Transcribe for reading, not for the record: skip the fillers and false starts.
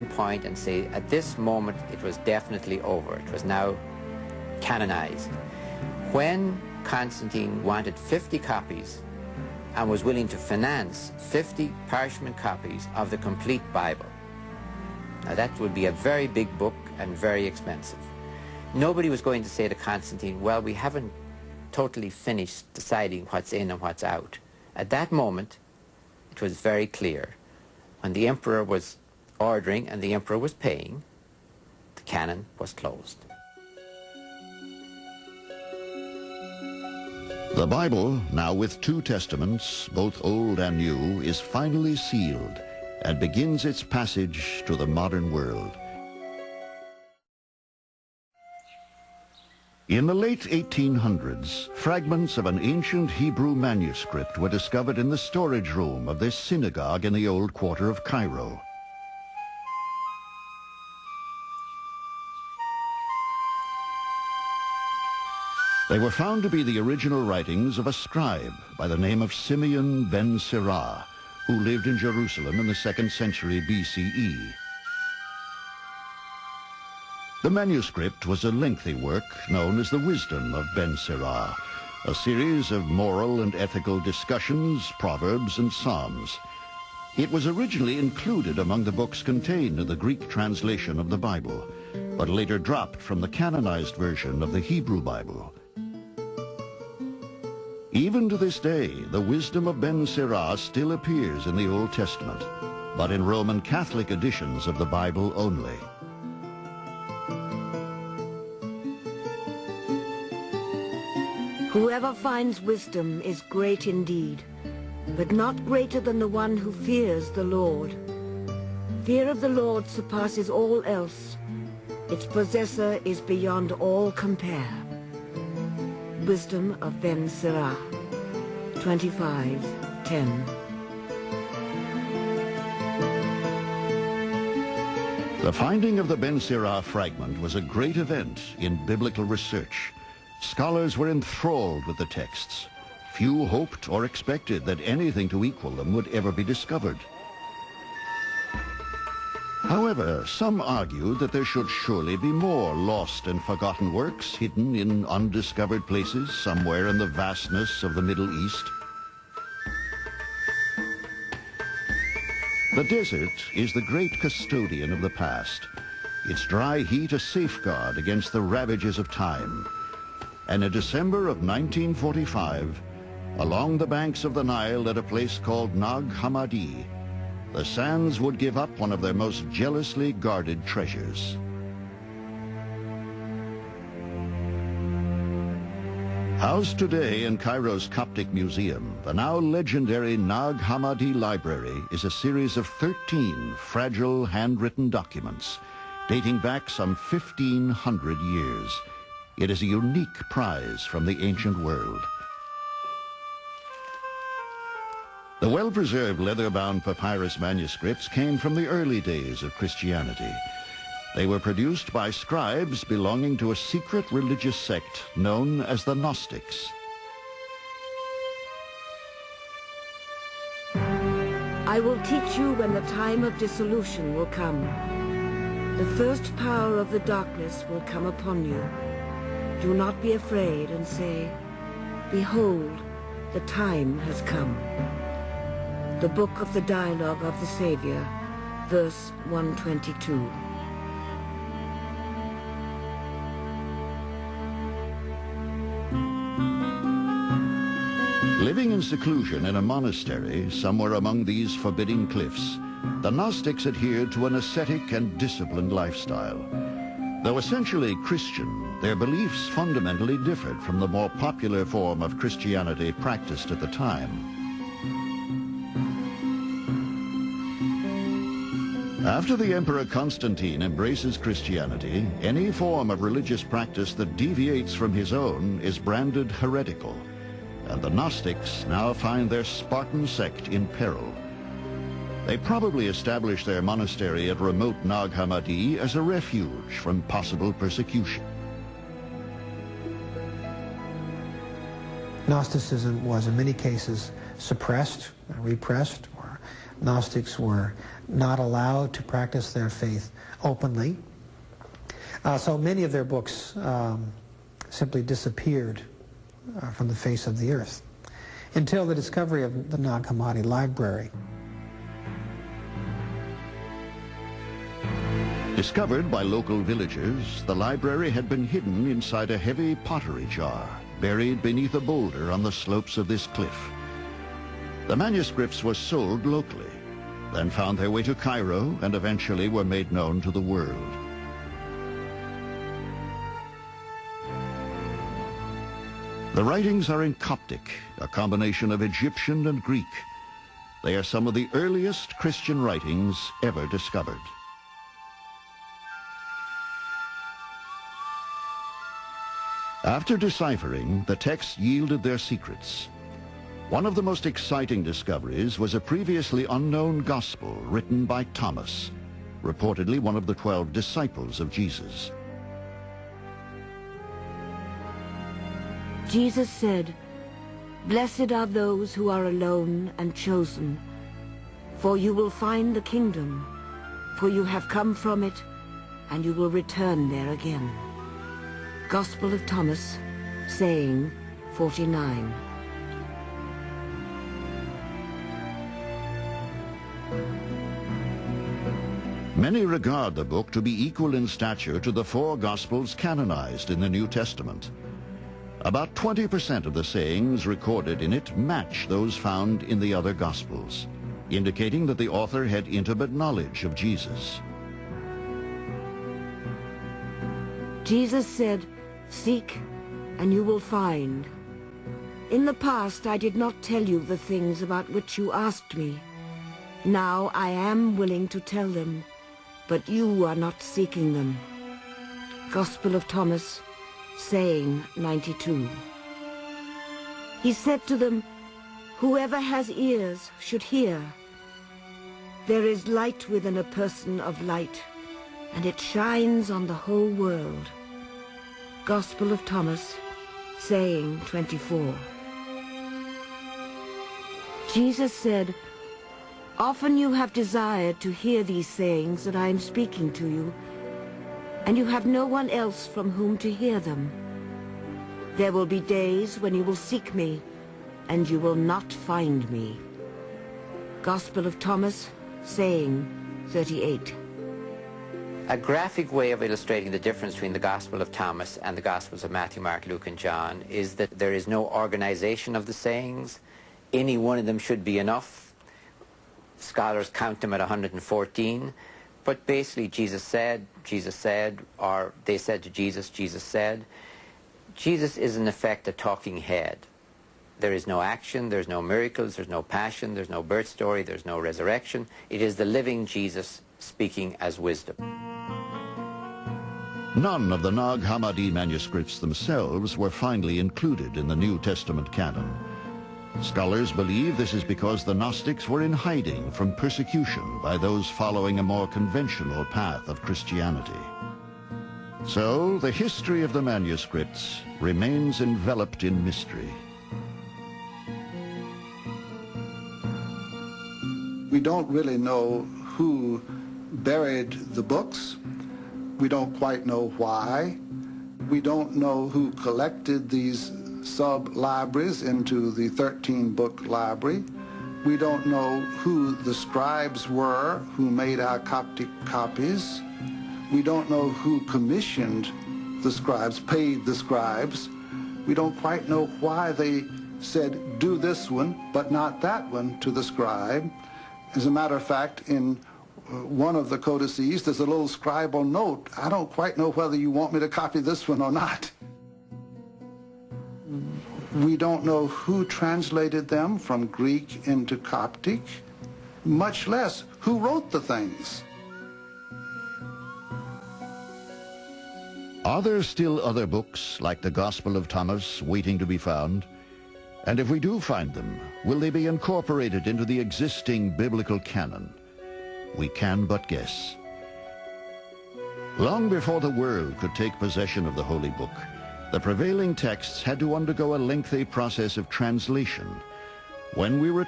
point and say at this moment it was definitely over. It was now canonized. When Constantine wanted 50 copies and was willing to finance 50 parchment copies of the complete Bible. Now that would be a very big book and very expensive. Nobody was going to say to Constantine, well, we haven't totally finished deciding what's in and what's out. At that moment, it was very clear. When the emperor was ordering and the emperor was paying, the canon was closed. The Bible, now with 2 testaments, both Old and New, is finally sealed and begins its passage to the modern world. In the late 1800s, fragments of an ancient Hebrew manuscript were discovered in the storage room of this synagogue in the old quarter of Cairo. They were found to be the original writings of a scribe by the name of Simeon ben Sirah, who lived in Jerusalem in the 2nd century BCE. The manuscript was a lengthy work known as the Wisdom of Ben Sirah, a series of moral and ethical discussions, proverbs, and psalms. It was originally included among the books contained in the Greek translation of the Bible, but later dropped from the canonized version of the Hebrew Bible. Even to this day, the Wisdom of Ben Sirah still appears in the Old Testament, but in Roman Catholic editions of the Bible only. Whoever finds wisdom is great indeed, but not greater than the one who fears the Lord. Fear of the Lord surpasses all else. Its possessor is beyond all compare. Wisdom of Ben Sirah, 25:10. The finding of the Ben Sirah fragment was a great event in biblical research. Scholars were enthralled with the texts. Few hoped or expected that anything to equal them would ever be discovered. However, some argued that there should surely be more lost and forgotten works hidden in undiscovered places somewhere in the vastness of the Middle East. The desert is the great custodian of the past, its dry heat a safeguard against the ravages of time. And in December of 1945, along the banks of the Nile at a place called Nag Hammadi, the sands would give up one of their most jealously guarded treasures. Housed today in Cairo's Coptic Museum, the now legendary Nag Hammadi Library is a series of 13 fragile handwritten documents dating back some 1,500 years. It is a unique prize from the ancient world. The well-preserved leather-bound papyrus manuscripts came from the early days of Christianity. They were produced by scribes belonging to a secret religious sect known as the Gnostics. I will teach you when the time of dissolution will come. The first power of the darkness will come upon you. Do not be afraid and say, behold, the time has come. The Book of the Dialogue of the Savior, verse 122. Living in seclusion in a monastery somewhere among these forbidding cliffs, the Gnostics adhered to an ascetic and disciplined lifestyle. Though essentially Christian, their beliefs fundamentally differed from the more popular form of Christianity practiced at the time. After the Emperor Constantine embraces Christianity, any form of religious practice that deviates from his own is branded heretical, and the Gnostics now find their Spartan sect in peril. They probably established their monastery at remote Nag Hammadi as a refuge from possible persecution. Gnosticism was in many cases suppressed and repressed or Gnostics were not allowed to practice their faith openly. So many of their books simply disappeared from the face of the earth until the discovery of the Nag Hammadi library. Discovered by local villagers, the library had been hidden inside a heavy pottery jar, buried beneath a boulder on the slopes of this cliff. The manuscripts were sold locally, then found their way to Cairo and eventually were made known to the world. The writings are in Coptic, a combination of Egyptian and Greek. They are some of the earliest Christian writings ever discovered. After deciphering, the texts yielded their secrets. One of the most exciting discoveries was a previously unknown gospel written by Thomas, reportedly one of the 12 disciples of Jesus. Jesus said, "Blessed are those who are alone and chosen, for you will find the kingdom, for you have come from it, and you will return there again." Gospel of Thomas, saying 49. Many regard the book to be equal in stature to the 4 Gospels canonized in the New Testament. About 20% of the sayings recorded in it match those found in the other Gospels, indicating that the author had intimate knowledge of Jesus. Jesus said, "Seek, and you will find." In the past I did not tell you the things about which you asked me. Now I am willing to tell them, but you are not seeking them. Gospel of Thomas, saying 92. He said to them, "Whoever has ears should hear. There is light within a person of light, and it shines on the whole world." Gospel of Thomas, saying 24. Jesus said, "Often you have desired to hear these sayings that I am speaking to you, and you have no one else from whom to hear them. There will be days when you will seek me, and you will not find me." Gospel of Thomas, saying 38. A graphic way of illustrating the difference between the Gospel of Thomas and the Gospels of Matthew, Mark, Luke, and John is that there is no organization of the sayings. Any one of them should be enough. Scholars count them at 114. But basically, Jesus said, or they said to Jesus, Jesus said. Jesus is in effect a talking head. There is no action, there's no miracles, there's no passion, there's no birth story, there's no resurrection. It is the living Jesus speaking as wisdom. None of the Nag Hammadi manuscripts themselves were finally included in the New Testament canon. Scholars believe this is because the Gnostics were in hiding from persecution by those following a more conventional path of Christianity. So the history of the manuscripts remains enveloped in mystery. We don't really know who buried the books. We don't quite know why. We don't know who collected these sub-libraries into the 13-book library. We don't know who the scribes were who made our Coptic copies. We don't know who commissioned the scribes, paid the scribes. We don't quite know why they said, "Do this one, but not that one," to the scribe. As a matter of fact, in one of the codices, there's a little scribal note. "I don't quite know whether you want me to copy this one or not." We don't know who translated them from Greek into Coptic, much less who wrote the things. Are there still other books like the Gospel of Thomas waiting to be found? And if we do find them, will they be incorporated into the existing biblical canon? We can but guess. Long before the world could take possession of the Holy Book, the prevailing texts had to undergo a lengthy process of translation. When we return